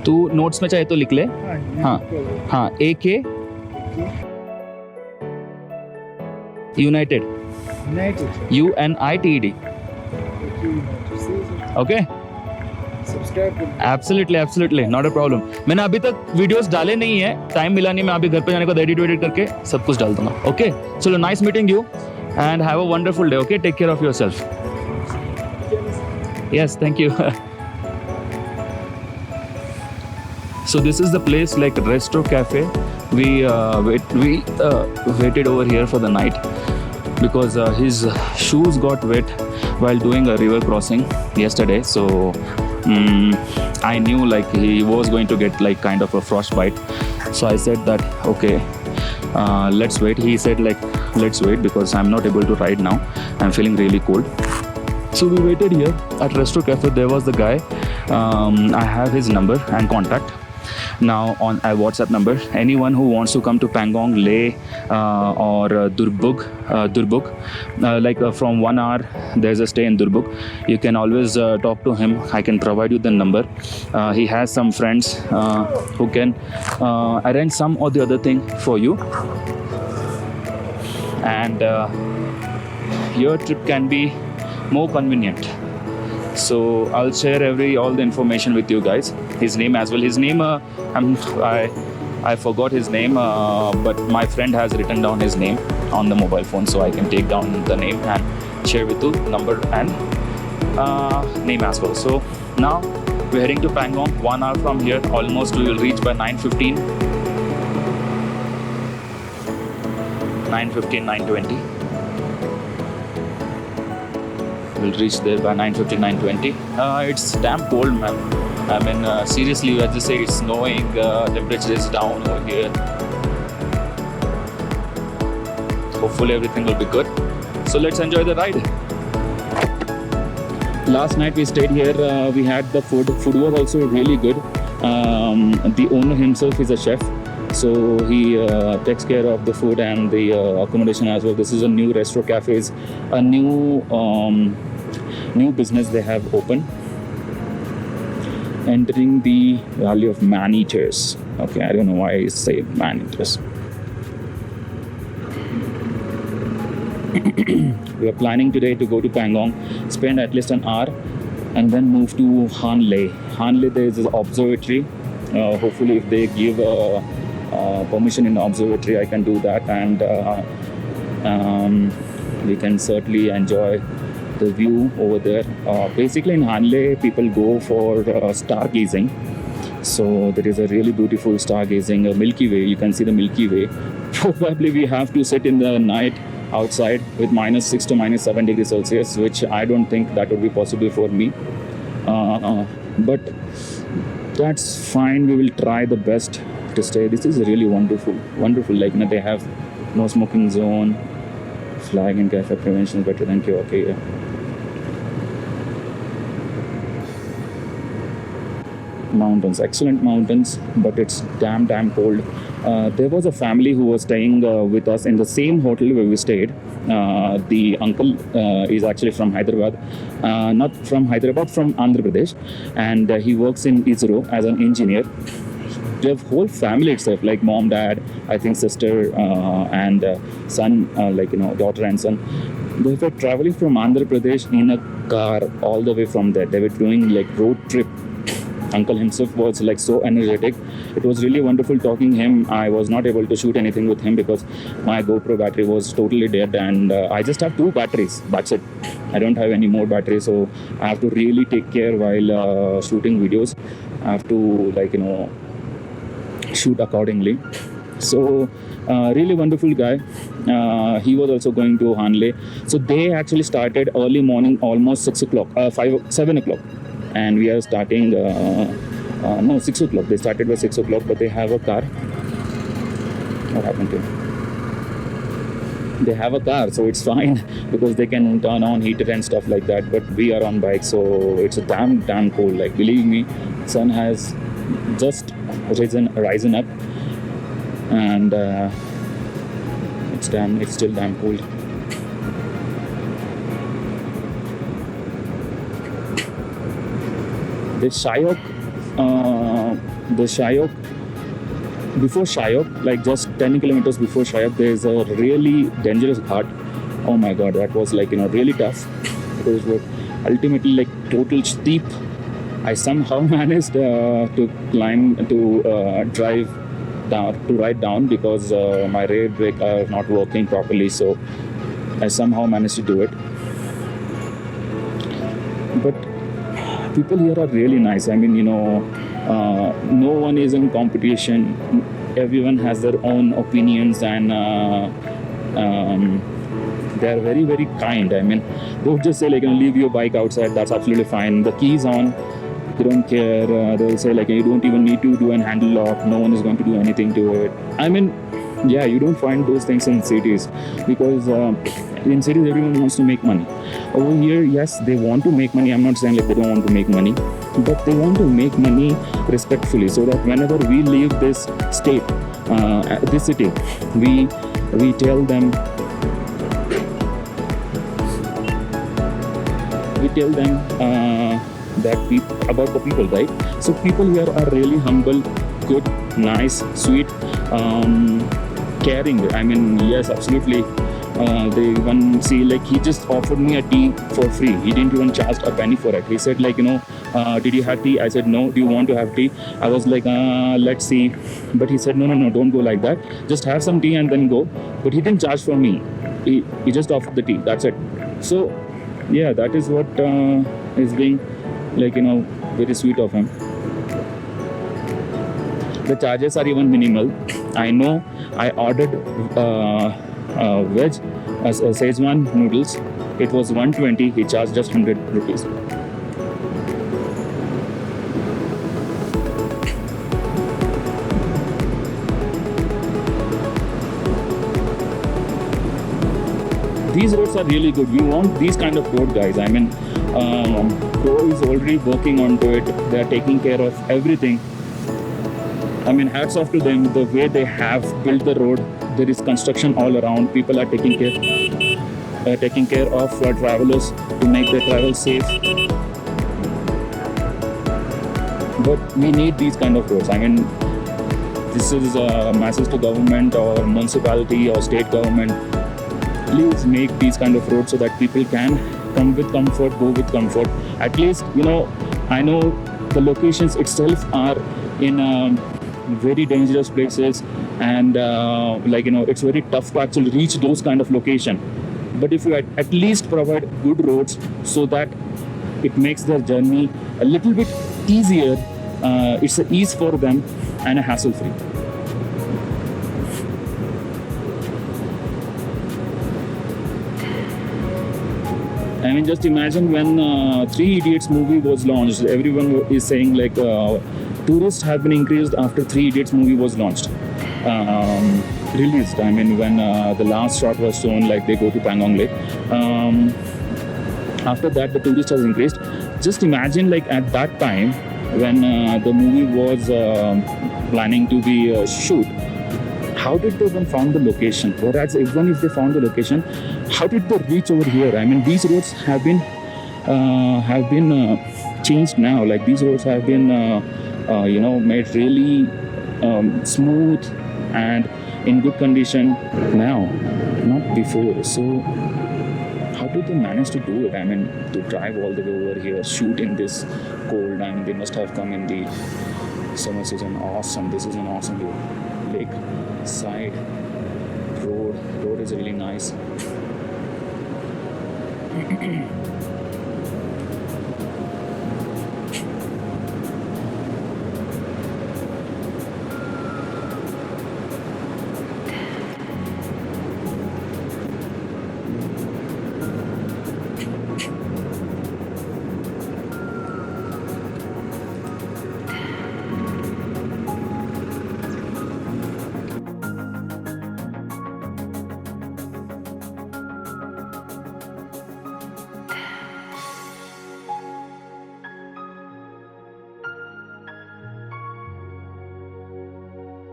तू नोट्स में चाहे तो लिख ले. हाँ हाँ, AK United, UNITED. Okay, absolutely not a problem. मैंने अभी तक वीडियोस डाले नहीं है, टाइम मिला नहीं. मैं अभी घर पे जाने को एडिट करके सब कुछ डाल दूंगा. ओके, चलो, nice meeting you and have a wonderful day. Okay, take care of yourself. Yes, thank you. So this is the place, like Resto Cafe. We waited over here for the night because his shoes got wet while doing a river crossing yesterday. So I knew like he was going to get like kind of a frostbite. So I said that okay, let's wait. He said like let's wait because I'm not able to ride now. I'm feeling really cold. So we waited here at Resto Cafe. There was the guy. I have his number and contact now on a WhatsApp number. Anyone who wants to come to Pangong, Leh or Durbuk, like from 1 hour there's a stay in Durbuk. You can always talk to him. I can provide you the number. He has some friends who can arrange some or the other thing for you, and your trip can be more convenient. So I'll share all the information with you guys. His name as well. His name I forgot his name, but my friend has written down his name on the mobile phone, so I can take down the name and share with you number and name as well. So now we're heading to Pangong. 1 hour from here, almost we will reach by 9:15, 9:20. We'll reach there by 9:50, 9:20. It's damn cold, man. I mean, seriously, I just say it's snowing. Temperature is down over here. Hopefully, everything will be good. So let's enjoy the ride. Last night we stayed here. We had the food. Food was also really good. The owner himself is a chef, so he takes care of the food and the accommodation as well. This is a new Resto Cafes, a new business they have opened, entering the Valley of Man-Eaters. Okay, I don't know why I say Man-Eaters. We are planning today to go to Pangong, spend at least an hour, and then move to Hanle. Hanle, there is an observatory. Hopefully, if they give permission in the observatory, I can do that, and we can certainly enjoy the view over there. Basically in Hanle, people go for stargazing. So there is a really beautiful stargazing, a Milky Way. You can see the Milky Way. Probably we have to sit in the night outside with -6 to -7 degrees Celsius, which I don't think that would be possible for me. But that's fine. We will try the best to stay. This is really wonderful. Like, they have no smoking zone. Flag and cafe prevention is better than cure. Okay, yeah. Mountains, excellent mountains, but it's damn cold. There was a family who was staying with us in the same hotel where we stayed. The uncle is actually from Hyderabad, not from Hyderabad, from Andhra Pradesh, and he works in ISRO as an engineer. Their whole family itself, like mom, dad, I think sister, and son, daughter and son, they were traveling from Andhra Pradesh in a car all the way from there. They were doing like road trip. Uncle himself was like so energetic. It was really wonderful talking to him. I was not able to shoot anything with him because my GoPro battery was totally dead, and I just have 2 batteries. That's it. I don't have any more batteries, so I have to really take care while shooting videos. I have to shoot accordingly. So really wonderful guy. He was also going to Hanle. So they actually started early morning, almost 6 o'clock, 7 o'clock. And we are starting, 6 o'clock. They started by 6 o'clock, but they have a car. What happened to him? They have a car, so it's fine because they can turn on heater and stuff like that. But we are on bike, so it's a damn cold. Like, believe me, sun has just risen up, and it's still damn cold. The Shayok the Shayok, before Shayok, like just 10 kilometers before Shayok, there's a really dangerous ghat. Oh my god, that was like, really tough. It was ultimately like total steep. I somehow managed to climb, to drive down, to ride down because my rear brake are not working properly. So I somehow managed to do it. But people here are really nice. I mean, no one is in competition. Everyone has their own opinions, and they are very, very kind. I mean, don't just say like, leave your bike outside. That's absolutely fine. The key's on. They don't care. They'll say like, you don't even need to do an handle lock. No one is going to do anything to it. I mean, yeah, you don't find those things in cities because in cities everyone wants to make money. Over here, yes, they want to make money. I'm not saying like they don't want to make money, but they want to make money respectfully, so that whenever we leave this state, this city, we tell them, that about the people, right? So people here are really humble, good, nice, sweet, caring. I mean, yes, absolutely. They even see like he just offered me a tea for free. He didn't even charge a penny for it. He said like, did you have tea? I said no. Do you want to have tea? I was like, let's see. But he said, no, don't go like that. Just have some tea and then go. But he didn't charge for me. He just offered the tea. That's it. So yeah, that is what is being like, very sweet of him. The charges are even minimal. I know I ordered veg as Szechuan noodles. It was 120. He charged just 100 rupees. These roads are really good. We want these kind of road, guys. I mean, Pro is already working onto it. They are taking care of everything. I mean, hats off to them, the way they have built the road. There is construction all around. People are taking care of travelers to make their travel safe. But we need these kind of roads. I mean, this is a message to government or municipality or state government. Please make these kind of roads so that people can come with comfort, go with comfort. At least, I know the locations itself are in very dangerous places, and it's very tough to actually reach those kind of location. But if you at least provide good roads so that it makes their journey a little bit easier, it's an ease for them and a hassle free. I mean, just imagine when Three Idiots movie was launched, everyone is saying like tourists have been increased after Three Idiots movie was launched, released. I mean, when the last shot was shown, like they go to Pangong Lake. After that, the tourist has increased. Just imagine like at that time when the movie was planning to be shoot. How did they even found the location? Whereas even if they found the location, how did they reach over here? I mean, these roads have been changed now. Like these roads have been made really smooth and in good condition now, not before. So how did they manage to do it? I mean, to drive all the way over here, shoot in this cold. I mean, they must have come in the summer season. Awesome. This is an awesome view. Lake side road is really nice.